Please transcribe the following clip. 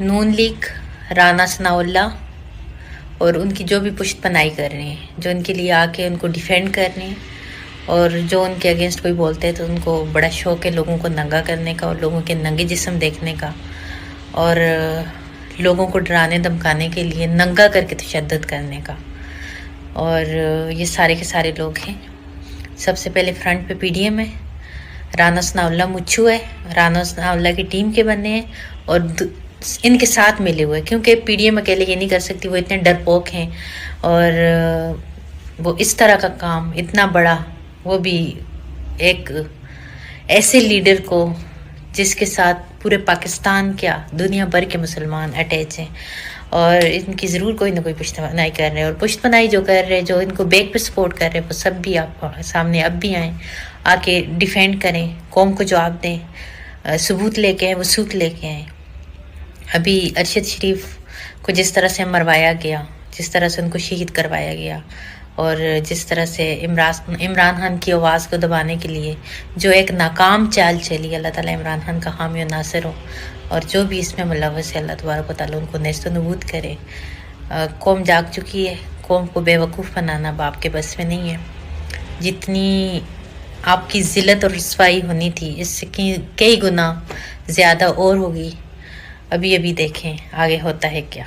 नून league, Rana Sanaullah और उनकी जो भी पुष्ट पनाही कर रहे हैं, जो उनके लिए आके उनको डिफेंड कर रहे हैं, और जो उनके अगेंस्ट कोई बोलते हैं तो उनको बड़ा शौक है लोगों को नंगा करने का और लोगों के नंगे जिस्म देखने का, और लोगों को डराने धमकाने के लिए नंगा करके तशद्दुद करने का। और ये सारे के सारे लोग हैं। सबसे पहले फ्रंट पे पीडीएम है, राना सनाउल्ला मुच्छू है, राना सनाउल्ला की टीम के बंदे हैं और इनके साथ मिले हुए, क्योंकि पीडीएम अकेले ये नहीं कर सकती, वो इतने डरपोक हैं और वो इस तरह का काम इतना बड़ा, वो भी एक ऐसे लीडर को जिसके साथ पूरे पाकिस्तान क्या दुनिया भर के मुसलमान अटैच हैं, और इनकी ज़रूर कोई ना कोई पुश्तपनाही कर रहे हैं। और पुश्तपनाही जो कर रहे हैं, जो इनको बैक पे सपोर्ट कर रहे हैं, वो सब भी आप सामने अब भी आएँ, आके डिफेंड करें, कौम को जवाब दें, सबूत लेके आए, वो सूत लेके आए। अभी अरशद शरीफ को जिस तरह से मरवाया गया, जिस तरह से उनको शहीद करवाया गया, और जिस तरह से इमरान खान की आवाज़ को दबाने के लिए जो एक नाकाम चाल चली, अल्लाह ताला इमरान खान का हामी और नासिर हो, और जो भी इसमें मुलव्वस है अल्लाह तबारक व तआला उनको नेस्त नबूद करे। कौम जाग चुकी है, कौम को बेवकूफ़ बनाना बाप के बस में नहीं है। जितनी आपकी ज़िल्लत और रसवाई होनी थी, इससे कई गुना ज़्यादा और होगी। अभी अभी देखें आगे होता है क्या।